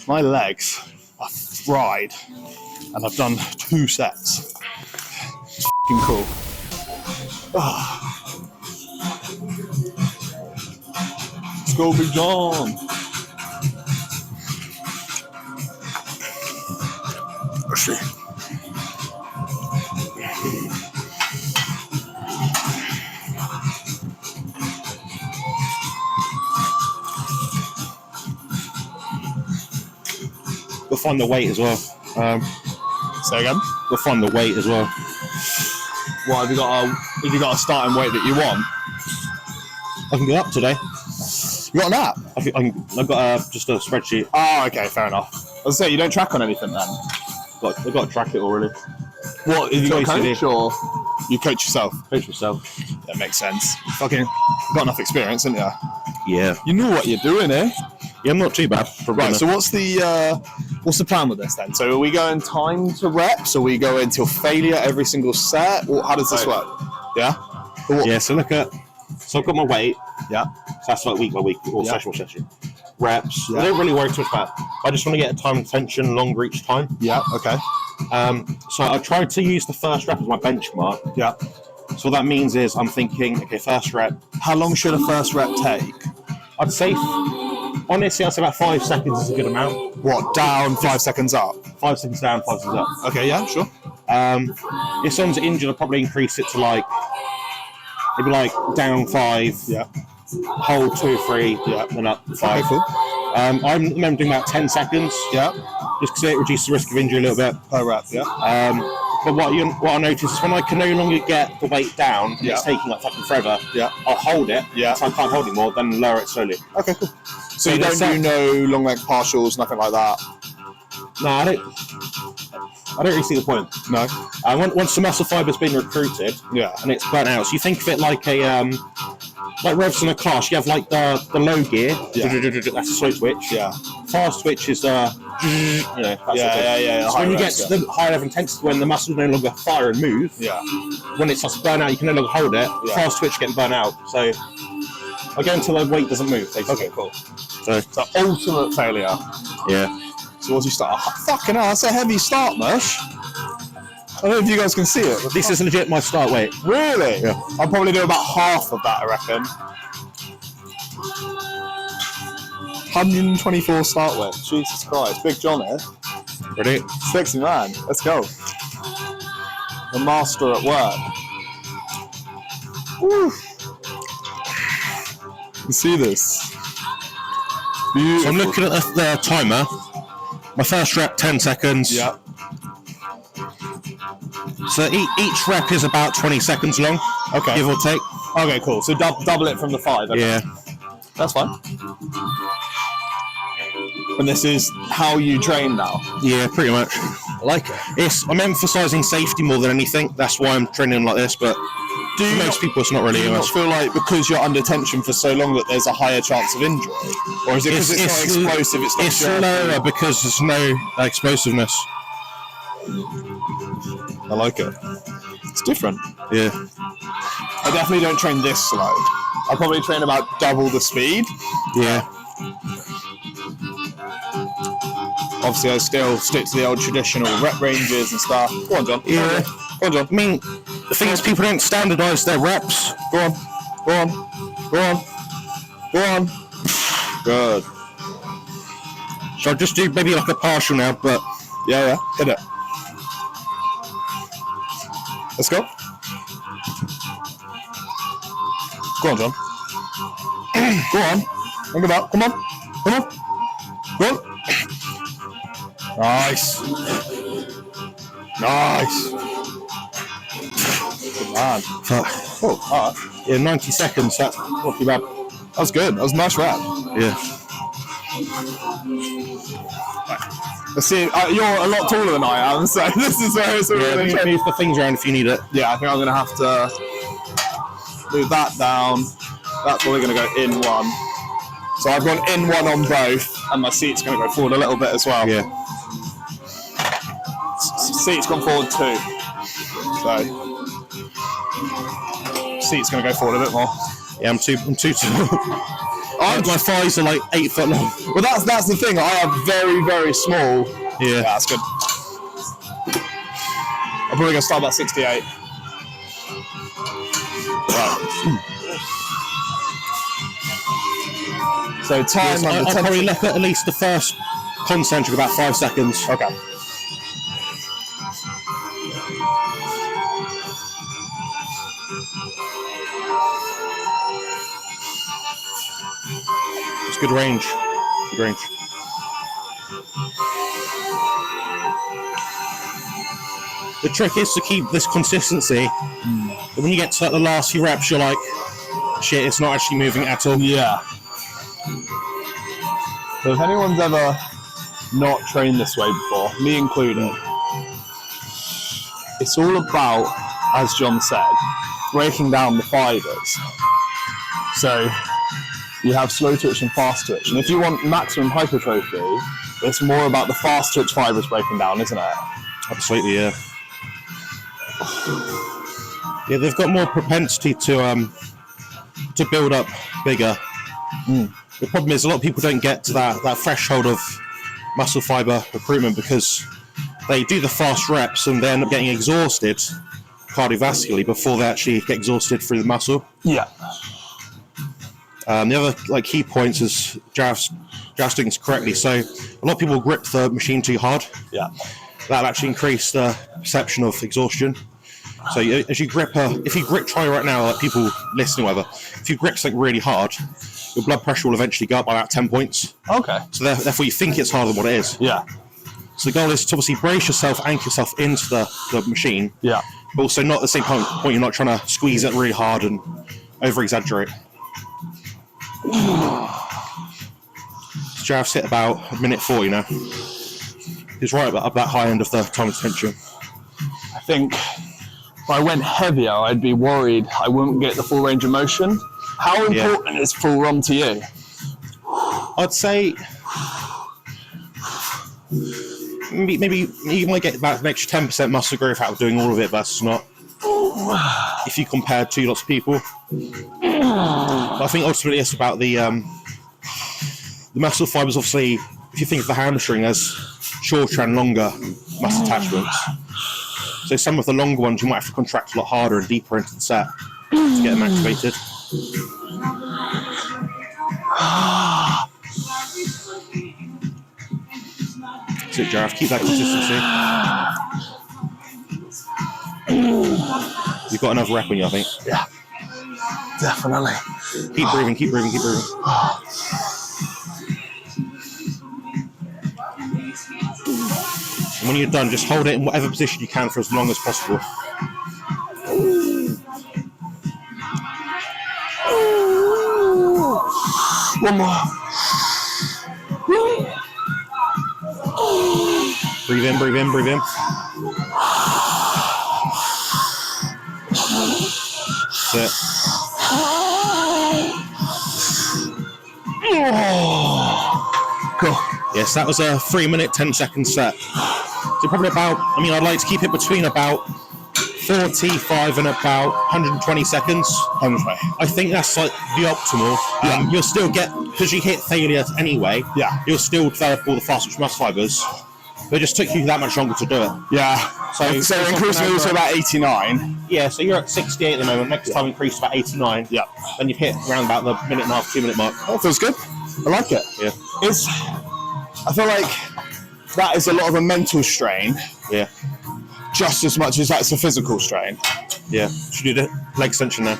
My legs are fried, and I've done 2 sets. It's f***ing cool. Let's go, Big John. Let's see. We'll find the weight as well. Say again? We'll find the weight as well. What have you got a starting weight that you want? I can go up today. You got an app? I've got just a spreadsheet. Oh, okay, fair enough. I was saying, you don't track on anything then? I've got to track it already. What, is you got a coach or you coach yourself? Coach yourself. That makes sense. Fucking got enough experience, haven't you? Yeah. You know what you're doing, eh? Yeah, I'm not too bad. Right, so what's the plan with this then? So are we going time to reps? Or are we going until failure every single set? Or how does this work? Yeah? Yeah, so I've got my weight. Yeah. So that's like week by week or session by session. Reps. Yeah. I don't really worry too much about it. I just want to get a time and tension longer each time. Yeah, okay. So I tried to use the first rep as my benchmark. Yeah. So what that means is I'm thinking, okay, first rep. How long should a first rep take? I'd say, honestly, I'd say about 5 seconds is a good amount. What, down, 5 seconds up? 5 seconds down, 5 seconds up. Okay, yeah, sure. If someone's injured, I'll probably increase it to like, maybe like down 5. Yeah. Hold 2 or 3. Yeah. Then up 5. Okay, cool. I remember doing about 10 seconds. Yeah. Just because it reduces the risk of injury a little bit. Per rep, yeah. But what I notice is when I can no longer get the weight down, and it's taking like fucking forever. Yeah. I'll hold it. Yeah. So I can't hold it more, then lower it slowly. Okay, cool. So you don't do no long leg partials, nothing like that? No, I don't really see the point. No. Once the muscle fiber's been recruited, and it's burnt out, so you think of it like a like revs in a car. You have like the low gear, that's a slow switch. Yeah. Fast switch is that's yeah. So when you get to the higher level intensity, when the muscles no longer fire and move, when it starts to burn out, you can no longer hold it. Fast switch getting burnt out. So I go until the weight doesn't move. Basically. Okay, cool. So ultimate failure. Yeah. So once you start, fucking hell, that's a heavy start, Mush. I don't know if you guys can see it. But this is legit my start weight. Really? Yeah. I'll probably do about half of that, I reckon. 124 start weight. Jesus Christ. Big John here. Ready? Sexy man. Let's go. The master at work. Woo. You see this? Beautiful. So I'm looking at the timer. My first rep, 10 seconds. Yeah. So each rep is about 20 seconds long. Okay. Give or take. Okay, cool. So double it from the 5. Okay. Yeah. That's fine. And this is how you train now? Yeah, pretty much. I like it. I'm emphasising safety more than anything. That's why I'm training like this, but for most people it's not really. Do you not feel like because you're under tension for so long that there's a higher chance of injury? Or is it because it's not explosive? It's slower because there's no explosiveness. I like it. It's different. Yeah. I definitely don't train this slow. I probably train about double the speed. Yeah. Obviously, I still stick to the old traditional rep ranges and stuff. Go on, John. Yeah. Go on, John. I mean, the thing is, people don't standardise their reps. Go on. Go on. Go on. Go on. Good. So I'll just do maybe like a partial now, but yeah, hit it. Let's go. Go on, John. Go on. Think about it. Come on. Come on. Go on. Nice. Nice. Good man. Oh, all right. Yeah, 90 seconds. That's not too bad. That was good. That was a nice rep. Yeah. Let's see. You're a lot taller than I am, so this is where it's really move the things around if you need it. Yeah, I think I'm going to have to move that down. That's probably going to go in one. So I've gone in one on both, and my seat's going to go forward a little bit as well. Yeah. Seat's gone forward too. So seat's going to go forward a bit more. Yeah, I'm too tall. My thighs are like 8 foot long. Well, that's the thing. I have very, very small. Yeah, that's good. I'm probably gonna start about 68. Right. So time I'll under 10. probably look at least the first concentric about 5 seconds. Okay. It's good range. Good range. The trick is to keep this consistency. But when you get to like, the last few reps, you're like, shit, it's not actually moving at all. Yeah. So if anyone's ever not trained this way before, me included, it's all about, as John said, breaking down the fibers. So you have slow twitch and fast twitch. And if you want maximum hypertrophy, it's more about the fast twitch fibers breaking down, isn't it? Absolutely, yeah. Yeah, they've got more propensity to build up bigger. The problem is a lot of people don't get to that threshold of muscle fiber recruitment because they do the fast reps and they end up getting exhausted cardiovascularly before they actually get exhausted through the muscle. Yeah. The other key points is Jareth's doing this correctly. So a lot of people grip the machine too hard. Yeah. That'll actually increase the perception of exhaustion. So as you grip, if you grip, try right now, like people listening, whatever. If you grip something really hard, your blood pressure will eventually go up by about 10 points. Okay. So therefore, you think it's harder than what it is. Yeah. So the goal is to obviously brace yourself, anchor yourself into the machine. Yeah. But also not at the same point you're not trying to squeeze it really hard and over-exaggerate. Jareth's hit about a minute 40 now. He's right up that high end of the time attention. I think if I went heavier, I'd be worried I wouldn't get the full range of motion. How important is full ROM to you? I'd say maybe you might get about an extra 10% muscle growth out of doing all of it versus not. If you compare to lots of people. But I think ultimately it's about the muscle fibers. Obviously, if you think of the hamstring as shorter and longer muscle attachments, so some of the longer ones you might have to contract a lot harder and deeper into the set to get them activated. That's it, Jareth. Keep that consistency. You've got another rep on you, I think. Yeah, definitely. Keep breathing, keep breathing, keep breathing. And when you're done, just hold it in whatever position you can for as long as possible. One more. Breathe in, breathe in, breathe in. That's it. Cool. Yes, that was a 3-minute, 10-second set. So probably about, I'd like to keep it between about 45 and about 120 seconds. I think that's like the optimal. You'll still get, because you hit failure anyway, you'll still develop all the fast-twitch muscle fibers. But it just took you that much longer to do it. Yeah. So increase me to about 89. Yeah, so you're at 68 at the moment. Next time increase to about 89. Yeah. Then you've hit around about the minute and a half, 2-minute mark. That feels good. I like it. Yeah. I feel like that is a lot of a mental strain. Yeah. Just as much as that's a physical strain. Yeah. Should we do the leg extension now?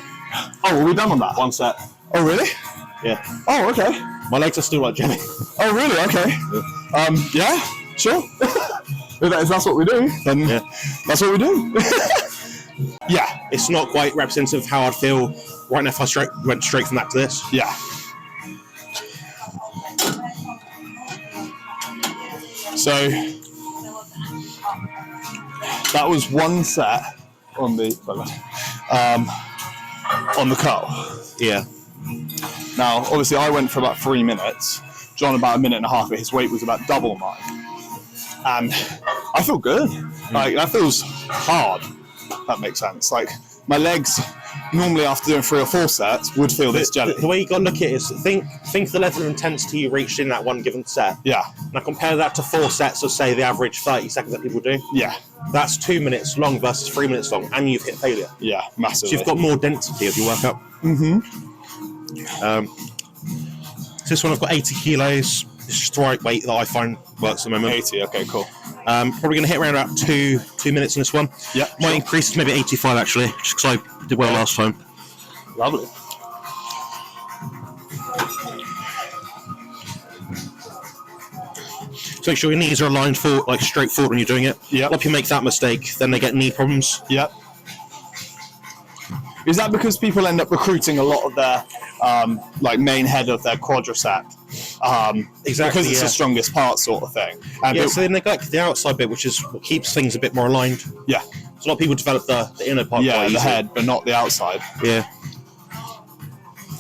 Oh, are we done on that? One set. Oh, really? Yeah. Oh, okay. My legs are still like jelly. Oh, really? Okay. Yeah, sure. If that's what we do, then that's what we do. Yeah, it's not quite representative of how I'd feel right now if I went straight from that to this. Yeah. So that was one set on the curl. Yeah. Now, obviously, I went for about 3 minutes. John about a minute and a half, but his weight was about double mine. And I feel good. Like, that feels hard. If that makes sense. Like, my legs normally after doing 3 or 4 sets would feel this jelly. The way you got to look at it is think of the level of intensity you reached in that one given set. Yeah. Now compare that to 4 sets of, say, the average 30 seconds that people do. Yeah. That's 2 minutes long versus 3 minutes long, and you've hit failure. Yeah, massively. So you've got more density of your workout. So this one I've got 80 kilos. It's just the right weight that I find works at the moment. 80, okay, cool. Probably going to hit around about 2 minutes in this one. Yeah. Might increase to maybe 85 actually, just because I did well last time. Lovely. So make sure your knees are aligned forward, like straight forward when you're doing it. Yeah. A lot of people make that mistake, then they get knee problems. Yep. Is that because people end up recruiting a lot of their like main head of their quadricep? Exactly. Because it's the strongest part, sort of thing. Yeah, so they neglect the outside bit, which is what keeps things a bit more aligned. Yeah. So a lot of people develop the inner part. Yeah, quite the easily. head, but not the outside. Yeah.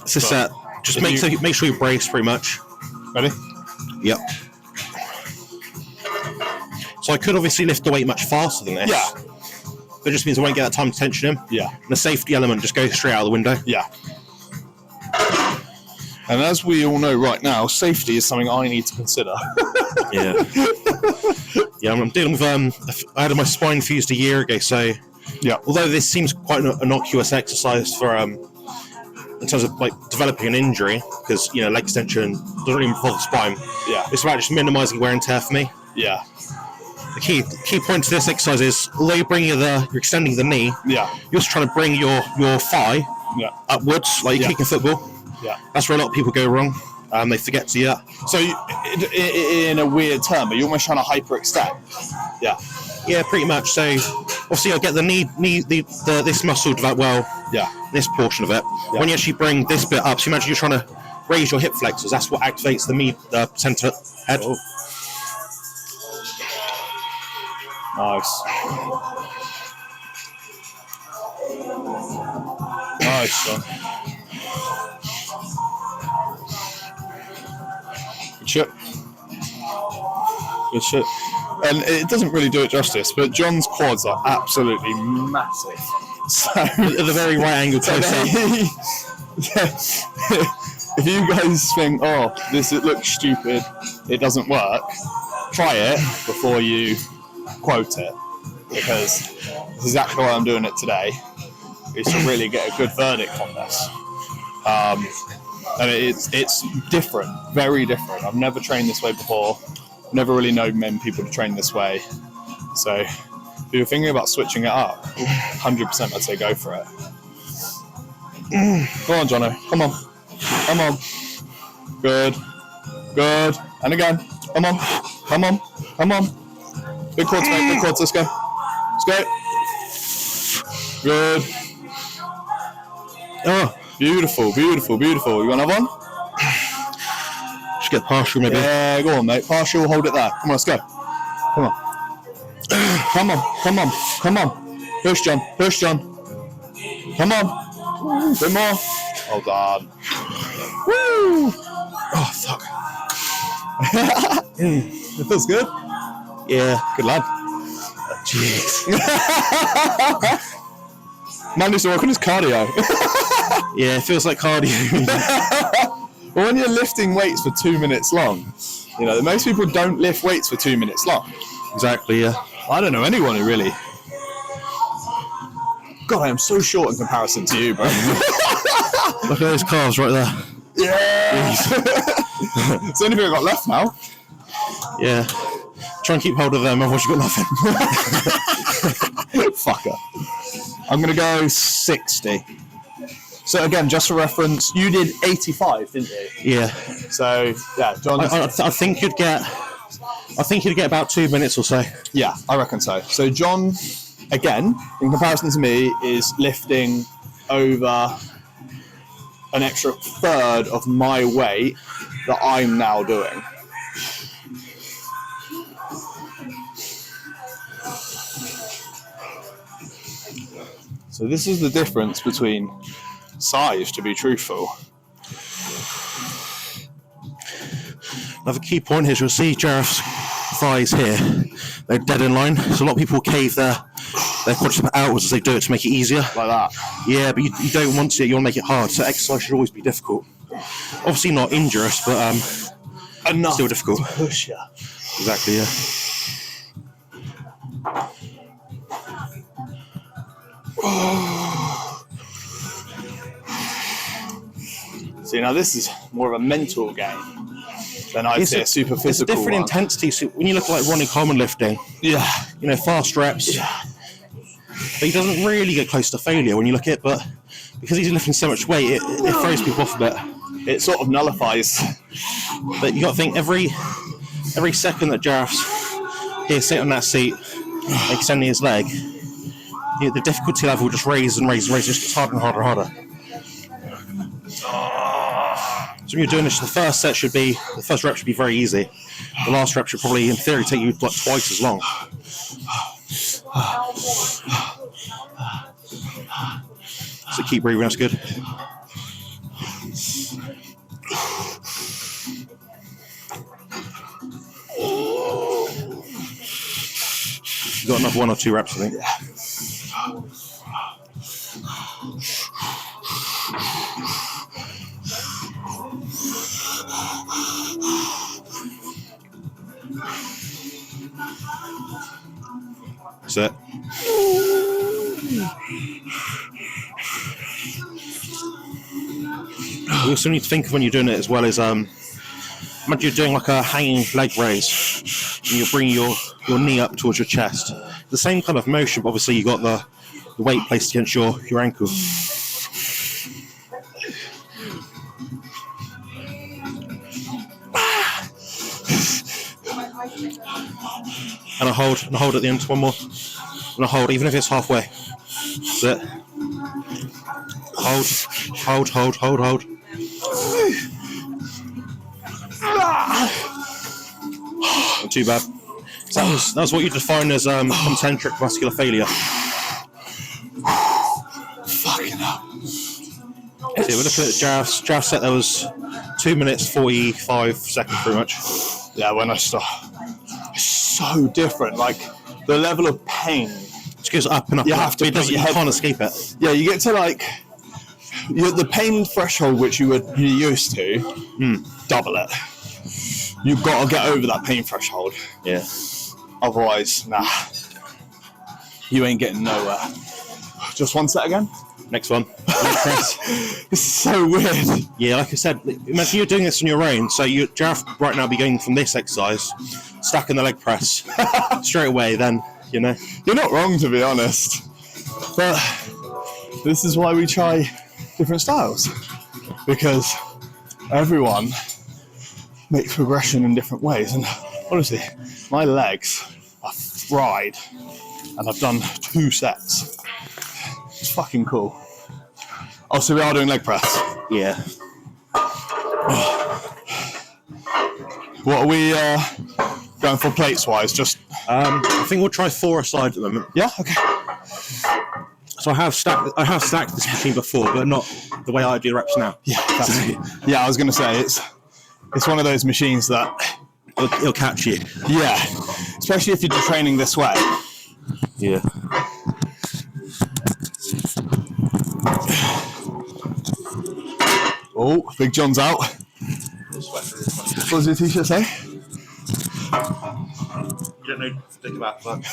It's a set. Just make sure you brace pretty much. Ready? Yep. So I could obviously lift the weight much faster than this. Yeah. But it just means I won't get that time to tension him. Yeah. And the safety element just goes straight out the window. Yeah. And as we all know right now, safety is something I need to consider. Yeah. Yeah, I'm dealing with, I had my spine fused a year ago, so Yeah. although this seems quite an innocuous exercise for, in terms of like developing an injury, because, you know, leg extension doesn't really involve the spine. Yeah. It's about just minimizing wear and tear for me. Yeah. The key point to this exercise is, although you're extending the knee, Yeah. you're just trying to bring your thigh Yeah. upwards, like you're kicking football. Yeah. That's where a lot of people go wrong. They forget to do that. So, in a weird term, are you almost trying to hyperextend? Yeah. Yeah, pretty much. So, obviously, I'll get the this muscle develop well. Yeah. This portion of it. Yeah. When you actually bring this bit up, so imagine you're trying to raise your hip flexors. That's what activates the center head. Oh. Nice. Nice, John. Good shit. Good shit. And it doesn't really do it justice, but John's quads are absolutely massive. So, At the very right angle close up. if you guys think, oh, it looks stupid, it doesn't work, try it before you quote it, because this is exactly why I'm doing it today, is to really get a good verdict on this. And it's different, very different. I've never trained this way before. Never really known people to train this way. So if you're thinking about switching it up, 100% I'd say go for it. Come on, Jono. Come on. Come on. Good. Good. And again. Come on. Come on. Come on. Big quads, mate. Big quads. Let's go. Let's go. Good. Oh, beautiful, beautiful, beautiful. You want another one? Just get partial, maybe. Yeah, go on, mate. Partial, hold it there. Come on, let's go. Come on. Come on, come on, come on. Push, John. Push, John. Come on. A bit more. Oh, God. Woo! Oh, fuck. It feels good. Yeah. Good lad. Jeez. Man needs to work on his cardio. Yeah, it feels like cardio. Well, when you're lifting weights for 2 minutes long, you know, most people don't lift weights for 2 minutes long. Exactly, yeah. I don't know anyone who really. God, I am so short in comparison to you, bro. Look at those calves right there. Yeah. It's the only thing I've got left now. Yeah. Try and keep hold of them, otherwise you've got nothing. Fucker. I'm going to go 60. So again, just for reference, you did 85, didn't you? Yeah. So yeah, John. I think you'd get about 2 minutes or so. Yeah, I reckon so. So John, again, in comparison to me, is lifting over an extra third of my weight that I'm now doing. So this is the difference between size, to be truthful. Another key point is you'll see Jareth's thighs here. They're dead in line. So a lot of people cave their their quadriceps outwards as they do it to make it easier. Like that. Yeah, but you don't want to. You want to make it hard. So exercise should always be difficult. Obviously not injurious, but Enough still difficult. to push you. Exactly. Yeah. See, now this is more of a mental game than I'd say a super physical It's a different one. intensity. So when you look at like Ronnie Coleman lifting, Yeah. you know, fast reps, but he doesn't really get close to failure when you look at it. But because he's lifting so much weight, it throws people off a bit. It sort of nullifies. But you got to think every second that Jareth's here sitting on that seat, extending his leg, the difficulty level just raises and raises and raises, just gets harder and harder and harder. So when you're doing this, the first rep should be very easy. The last rep should probably, in theory, take you like twice as long. So keep breathing, that's good. You've got another 1 or 2 reps, I think. That's it. You also need to think of when you're doing it as well as imagine you're doing like a hanging leg raise and you're bringing your knee up towards your chest. The same kind of motion, but obviously you got the weight placed against your ankle. And I hold at the end, one more. And I hold, even if it's halfway. That's it. Hold. Not too bad. So that was what you define as concentric muscular failure. Fucking hell. So we're looking at Jareth's set. There was 2 minutes 45 seconds, pretty much. Yeah, when I start, it's so different. Like the level of pain. It goes up and up. You have to. You can't escape it. Yeah, you get to like the pain threshold which you're used to. Double it. You've got to get over that pain threshold. Yeah. Otherwise, nah. You ain't getting nowhere. Just one set again. Next one. This is so weird. Yeah, like I said, imagine you're doing this on your own. So Jareth right now be going from this exercise, stacking the leg press straight away. Then you know You're not wrong, to be honest. But this is why we try different styles, because everyone makes progression in different ways. And honestly, my legs are fried, and I've done 2 sets. It's fucking cool. Oh, so we are doing leg press. Yeah. What are we going for plates wise? Just I think we'll try 4 aside at the moment. yeah, okay. So I have stacked this machine before, but not the way I do the reps now. Yeah, yeah. I was gonna say it's one of those machines that It'll catch you. yeah, especially if you're training this way. Yeah. Oh, Big John's out. What does your t-shirt say? You don't know to think about that.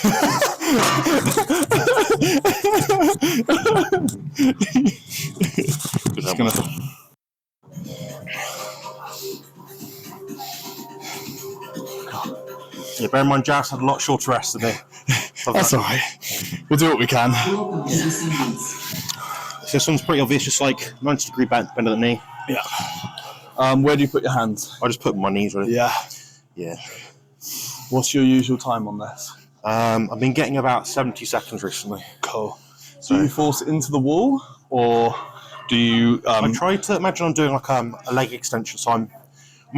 Just gonna. Yeah, bear in mind, Jareth's had a lot shorter rest than me. That's all right. We'll do what we can. This one's pretty obvious, just like 90-degree bend of the knee. Yeah. Where do you put your hands? I just put my knees really. Yeah. Yeah. What's your usual time on this? I've been getting about 70 seconds recently. Cool. Do you force it into the wall, or do you? I try to imagine I'm doing like a leg extension, so I'm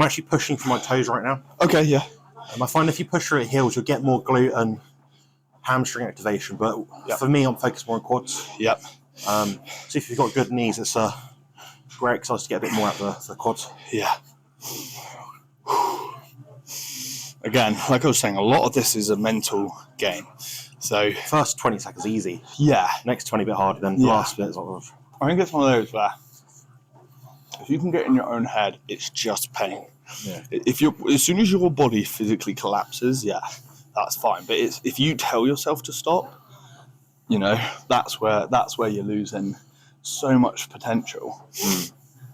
actually pushing for my toes right now. Okay, yeah. I find if you push through at heels, you'll get more glute and hamstring activation. But for me, I'm focused more on quads. Yep. So if you've got good knees, it's a great exercise to get a bit more out of the quads. Yeah. again, like I was saying, a lot of this is a mental game. So First 20 seconds easy. yeah, Next 20 a bit harder. Then the last bit is like, I think it's one of those where if you can get in your own head, it's just pain. yeah. As soon as your body physically collapses, yeah, that's fine. But if you tell yourself to stop, you know, that's where you're losing so much potential.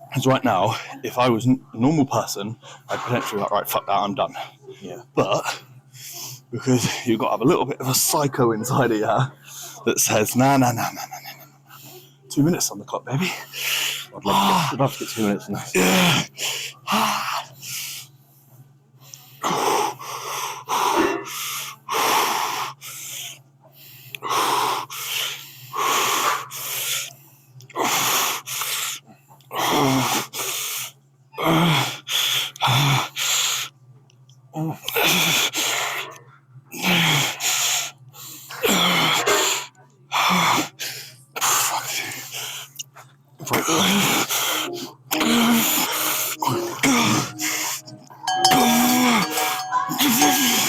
Because right now, if I was a normal person, I'd potentially be like, right, fuck that, I'm done. Yeah. But because you've got to have a little bit of a psycho inside of you that says, nah. 2 minutes on the clock, baby. I'd love to get 2 minutes in this. Yeah.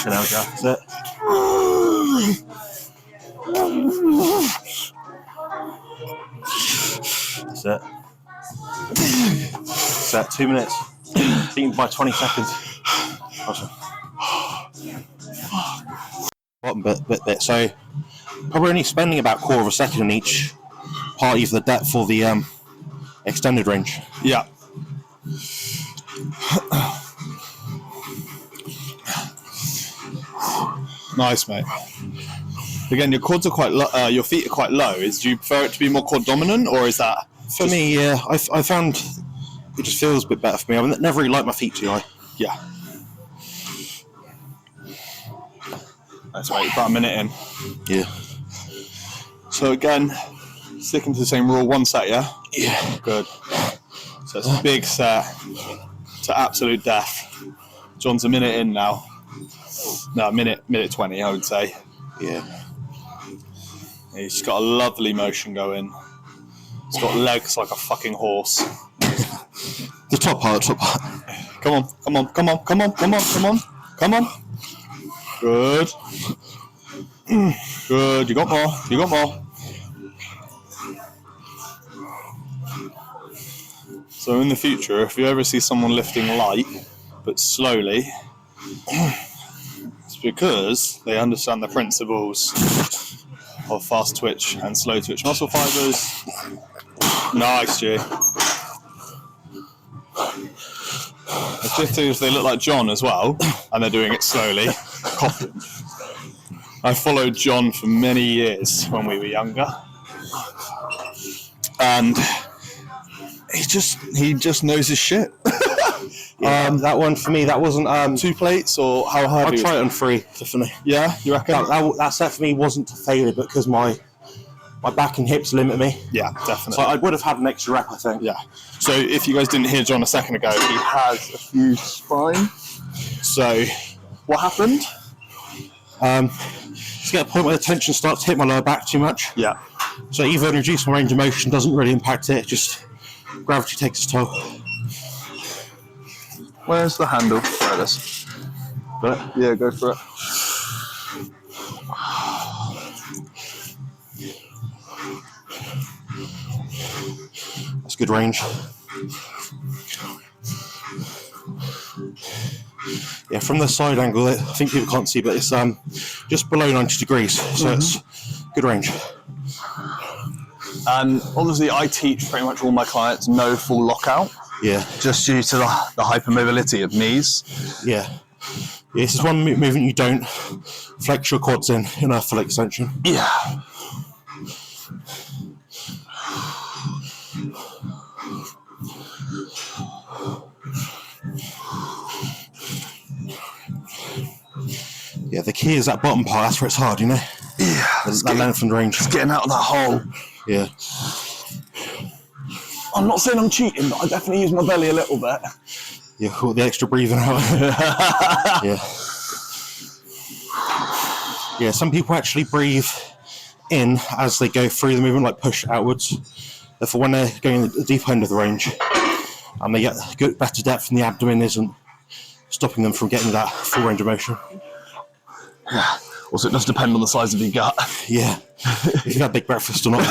That's it. That's it. That's it. 2 minutes. Beaten by 20 seconds. Awesome. Bottom bit. So probably only spending about quarter of a second in each part, either the depth or the extended range. Yeah. Nice, mate. Again, your quads are quite your feet are quite low. Do you prefer it to be more quad dominant, or is that For me, yeah, I found it just feels a bit better for me. I've never really liked my feet too high. Yeah. Nice, mate. About a minute in. Yeah. So again, sticking to the same rule, 1 set, yeah? Yeah. Good. So it's a big set to absolute death. John's a minute in now. No, minute 20, I would say. Yeah. He's got a lovely motion going. He's got legs like a fucking horse. The top part. Come on. Good. Good. You got more. So in the future, if you ever see someone lifting light, but slowly, it's because they understand the principles of fast twitch and slow twitch muscle fibers. Nice, G. If they look like John as well, and they're doing it slowly, copy. I followed John for many years when we were younger, and he just knows his shit. That one for me, that wasn't 2 plates or how hard? I'd try it on 3, definitely. Yeah, you reckon? That set for me wasn't to failure because my back and hips limit me. Yeah, definitely. So I would have had an extra rep, I think. Yeah. So if you guys didn't hear John a second ago, he has a fused spine. So what happened? Just get a point where the tension starts to hit my lower back too much. Yeah. So even reducing my range of motion doesn't really impact it. Just gravity takes its toll. Where's the handle? There it is. But Yeah, go for it. that's good range. Yeah, from the side angle, I think people can't see, but it's just below 90 degrees, so it's good range. And obviously, I teach pretty much all my clients no full lockout, Yeah, just due to the hypermobility of knees. yeah. This is one movement you don't flex your quads in a full extension. Yeah. Yeah, the key is that bottom part, that's where it's hard, you know? Yeah. That length and range. It's getting out of that hole. Yeah. I'm not saying I'm cheating, but I definitely use my belly a little bit. Yeah, cool, the extra breathing out. Yeah. Yeah, some people actually breathe in as they go through the movement, like push outwards. Therefore, when they're going at the deep end of the range, and they get good, better depth and the abdomen isn't stopping them from getting that full range of motion. Yeah. Also, it does depend on the size of your gut. Yeah. If you had a big breakfast or not.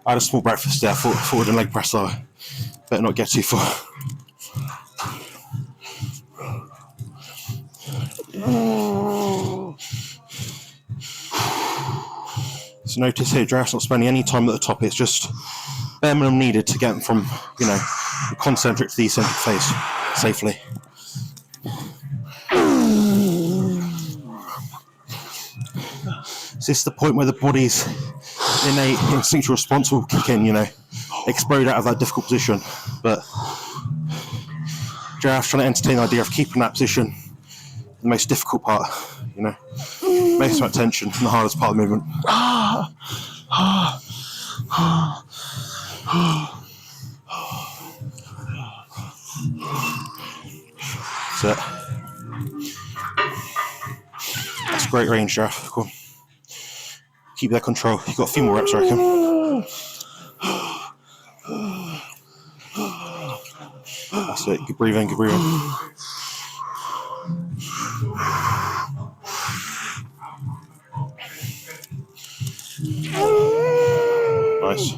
I had a small breakfast there, forward and leg press, so I better not get too far. So notice here, Giraffe's not spending any time at the top. It's just bare minimum needed to get them from, the concentric to the eccentric phase safely. So this is the point where the body's innate instinctual response will kick in, explode out of that difficult position. But Giraffe's trying to entertain the idea of keeping that position the most difficult part, most amount of tension and the hardest part of the movement. That's it. That's great range, Giraffe. Cool. Keep that control. You've got a few more reps, I reckon. That's it. Good breathing, good breathing. Nice.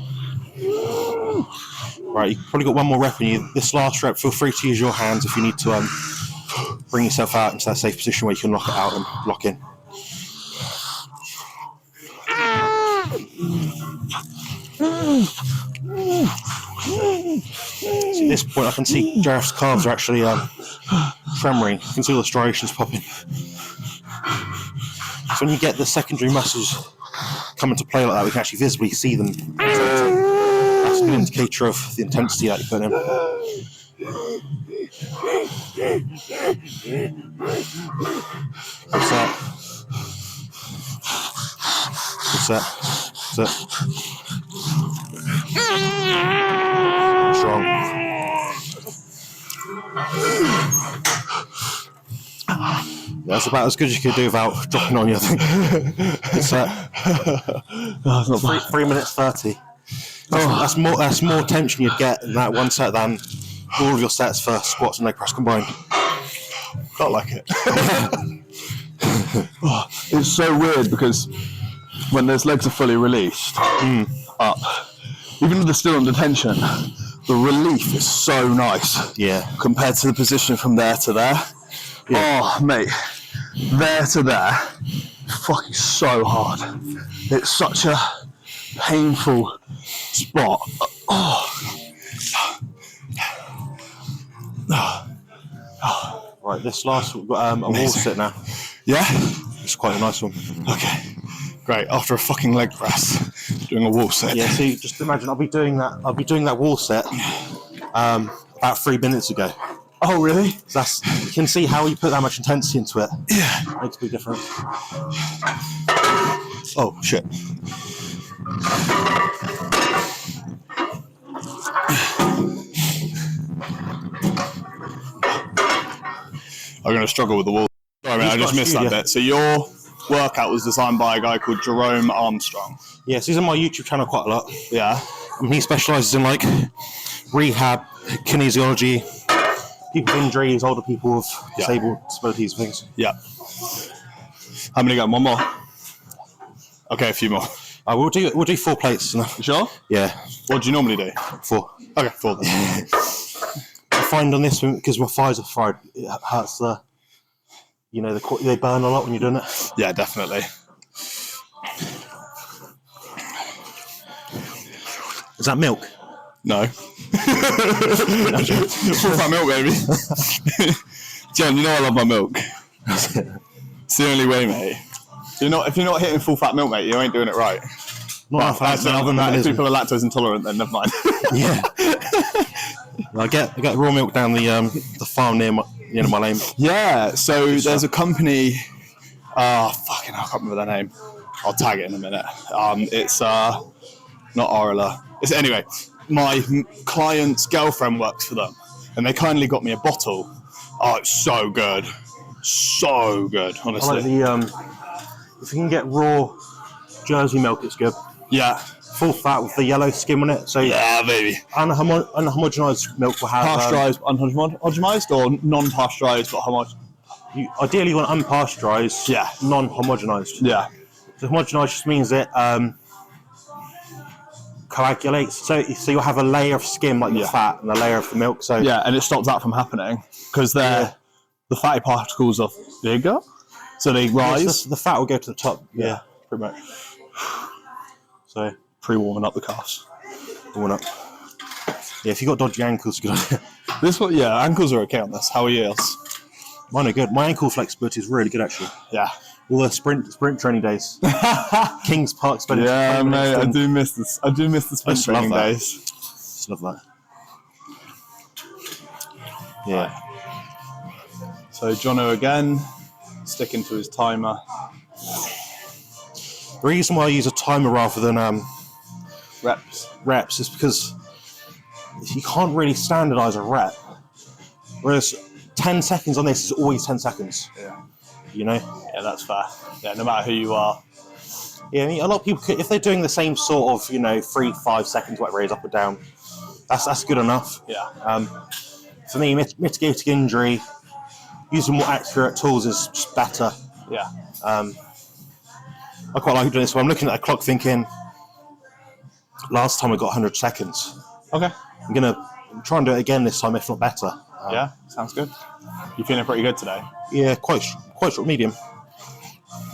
Right, you've probably got one more rep in you. This last rep, feel free to use your hands if you need to bring yourself out into that safe position where you can lock it out and lock in. So at this point, I can see Giraffe's calves are actually tremoring. You can see all the striations popping. So when you get the secondary muscles come into play like that, we can actually visibly see them. That's a good indicator of the intensity that you put in. That's that. That's that. That's it. Strong. That's about as good as you could do without dropping on you, I think. It's That's not bad. 3 minutes 30. That's more tension you'd get in that one set than all of your sets for squats and leg press combined. Felt like it. It's so weird because when those legs are fully released up, even if they're still under tension, the relief is so nice. Yeah. Compared to the position from there to there. Yeah. Oh, mate. There to there, fucking so hard. It's such a painful spot. Right, this last, we've got a wall sit now. Yeah? It's quite a nice one. Okay. Great. After a fucking leg press, doing a wall sit. Yeah, so just imagine I'll be doing that wall set about 3 minutes ago. Oh, really? So you can see how you put that much intensity into it. Yeah. Makes a big difference. Oh, shit. I'm going to struggle with the wall. Sorry, man, I just missed that bit. So your workout was designed by a guy called Jerome Armstrong. Yes, he's on my YouTube channel quite a lot. Yeah. He specialises in rehab, kinesiology, people with injuries, older people with disabilities, things. Yeah. How many got? One more? Okay, a few more. We'll do 4 plates. Enough. You sure? Yeah. What do you normally do? 4. Okay, 4 then. I find on this one, because my thighs are fried, it hurts they burn a lot when you're doing it. Yeah, definitely. Is that milk? No. Full fat milk, baby. John, you know I love my milk. It's the only way, mate. If you're not hitting full fat milk, mate, you ain't doing it right. If people are lactose intolerant, then never mind. Yeah. I get raw milk down the farm near my lane. Yeah. So there's a company. I can't remember their name. I'll tag it in a minute. It's not Orla. Anyway. My client's girlfriend works for them, and they kindly got me a bottle. Oh, it's so good. So good, honestly. I like if you can get raw Jersey milk, it's good. Yeah. full fat with the yellow skim on it. So Yeah, baby. unhomogenized milk will have Pasteurized, unhomogenized, or non-pasteurized but homogenized? ideally you want unpasteurized, Yeah. non-homogenized. Yeah. So homogenized just means it coagulates. So you'll have a layer of skim like the fat and a layer of the milk. So Yeah, and it stops that from happening because the fatty particles are bigger, so they rise. the fat will go to the top. Yeah, pretty much. So Pre-warming up the calves. warm up. Yeah, if you've got dodgy ankles, good idea. This one, yeah, ankles are okay on this. How are yours? Mine are good. My ankle flexibility is really good actually. Yeah. All the sprint training days. Kings Park spending. Yeah, 20 minutes mate, I in. do miss this. I do miss the sprint just love training that. days. Just love that. Yeah. So Jono again, sticking to his timer. The reason why I use a timer rather than Reps. is because you can't really standardize a rep. Whereas 10 seconds on this is always 10 seconds. Yeah. You know? Yeah, that's fair. Yeah, no matter who you are. Yeah, I mean, a lot of people, if they're doing the same sort of, 3-5 seconds, whatever it is, up or down, that's good enough. Yeah. For me, mitigating injury, using more accurate tools is just better. Yeah. I quite like doing this. When I'm looking at a clock thinking, last time I got 100 seconds. Okay. I'm going to try and do it again this time, if not better. Yeah, sounds good. You feeling pretty good today? Yeah, quite short, medium.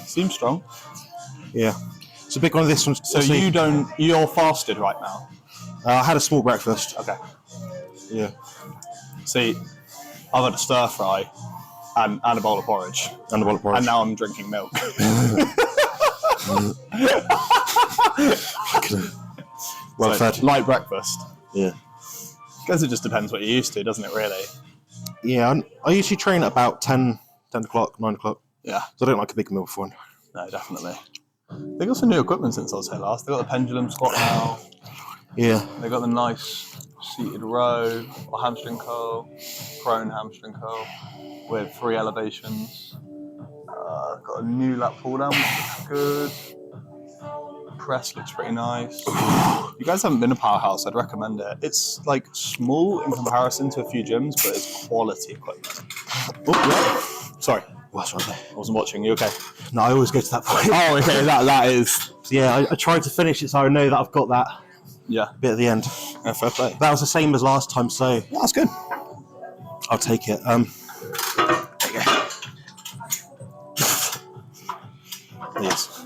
Seems strong. Yeah. It's a big one of this one. So you're fasted right now? I had a small breakfast. Okay. Yeah. See, I've had a stir fry and a bowl of porridge. And a bowl of porridge. And now I'm drinking milk. Well So, fed. light breakfast. Yeah. Guess it just depends what you're used to, doesn't it, really? Yeah, I usually train at about 10 o'clock, 9 o'clock. Yeah. So I don't like a big meal before. No, definitely. They got some new equipment since I was here last. They got the pendulum squat now. Yeah. They got the nice seated row, or hamstring curl, prone hamstring curl, with 3 elevations. Got a new lat pull down, which looks good. Press looks pretty nice. You guys haven't been to Powerhouse, I'd recommend it. It's like small in comparison to a few gyms, but it's quality equipment. Oh, yeah. Sorry. What's right there? I wasn't watching. You okay? No, I always go to that point. Oh, okay. That is. So yeah, I tried to finish it so I know that I've got that Yeah. bit at the end. Yeah, fair play. That was the same as last time, so Yeah, that's good. I'll take it. There you go. Yes.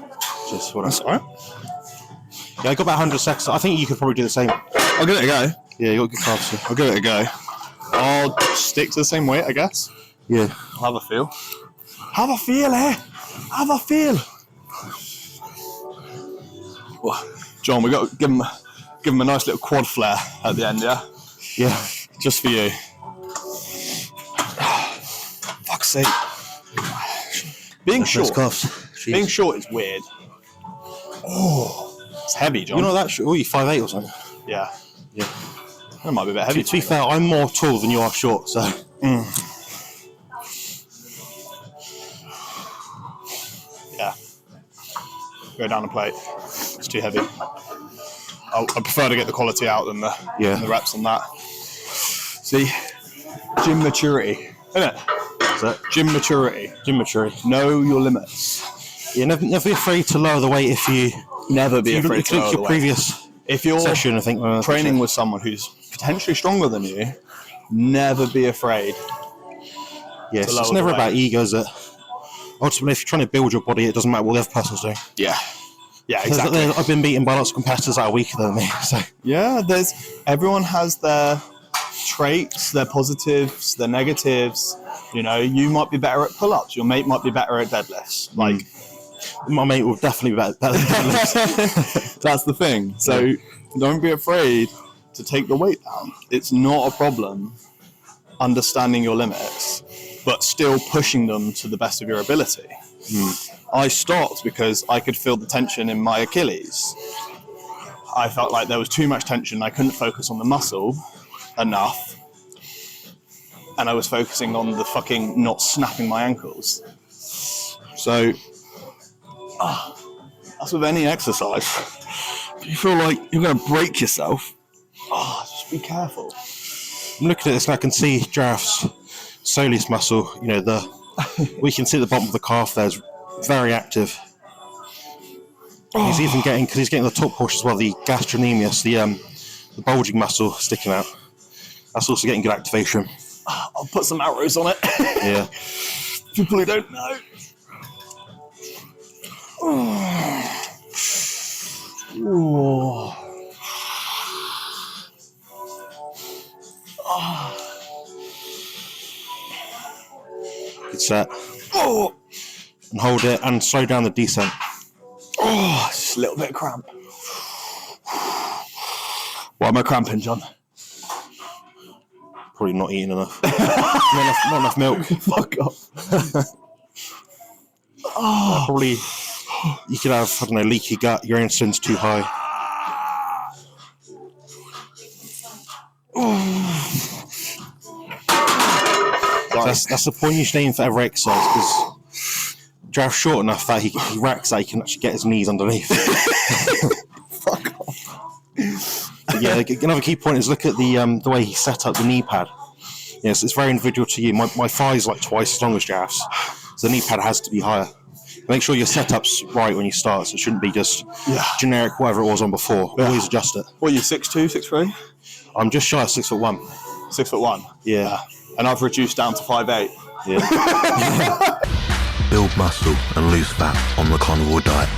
Just what That's all right. Yeah, I got about 100 seconds. I think you could probably do the same. I'll give it a go. Yeah, you got good calves. So. I'll give it a go. I'll stick to the same weight, I guess. Yeah. I'll have a feel. Have a feel, eh? Have a feel. Well, John, we got to give him a nice little quad flare at the end, yeah? Yeah. Just for you. Fuck's sake. Being short is weird. Oh, it's heavy, John. You're not that short. Oh, you're 5'8" or something. Yeah. Yeah. That might be a bit heavy. To be fair, I'm more tall than you are short, so. Yeah. Go down a plate. It's too heavy. I prefer to get the quality out than the reps on that. See, gym maturity, isn't it? Is that Gym maturity. gym maturity? Know your limits. Yeah, never be afraid to lower the weight if you. Never be If you afraid to look lower at the your weight. previous If you're session, I think training with someone who's potentially stronger than you, never be afraid. Yes, to lower it's never the about weight. ego, is it? Ultimately, if you're trying to build your body, it doesn't matter what the other person's doing. Yeah. Yeah, exactly. I've been beaten by lots of competitors that are weaker than me. So Yeah, everyone has their traits, their positives, their negatives. You know, you might be better at pull-ups. Your mate might be better at deadlifts. Like, my mate will definitely be better than deadlifts. that's the thing. So don't be afraid to take the weight down. It's not a problem understanding your limits, but still pushing them to the best of your ability. I stopped because I could feel the tension in my Achilles. I felt like there was too much tension. I couldn't focus on the muscle enough. And I was focusing on the fucking not snapping my ankles. So, that's with any exercise. You feel like you're going to break yourself. Oh, just be careful. I'm looking at this and I can see Giraffe's soleus muscle, you know, we can see the bottom of the calf there is very active. He's even getting, because he's getting the top portion as well, the gastrocnemius, the bulging muscle sticking out. That's also getting good activation. I'll put some arrows on it. Yeah. People who don't know. Good set. Oh. And hold it and slow down the descent. Oh, just a little bit of cramp. Why am I cramping, John? Probably not eating enough. not enough milk. Fuck off. Probably you could have, I don't know, leaky gut, your insulin's too high. That's the point you should aim for every exercise, because Giraffe's short enough that he racks that he can actually get his knees underneath. Fuck off. But yeah, another key point is look at the way he set up the knee pad. Yes, it's very individual to you. My thigh is like twice as long as Giraffe's, so the knee pad has to be higher. Make sure your setup's right when you start, so it shouldn't be just generic whatever it was on before. Yeah. Always adjust it. What are you, 6'2", 6'3"? I'm just shy of 6'1". 6'1"? Yeah. And I've reduced down to 5'8". Yeah. Build muscle and lose fat on the carnivore diet.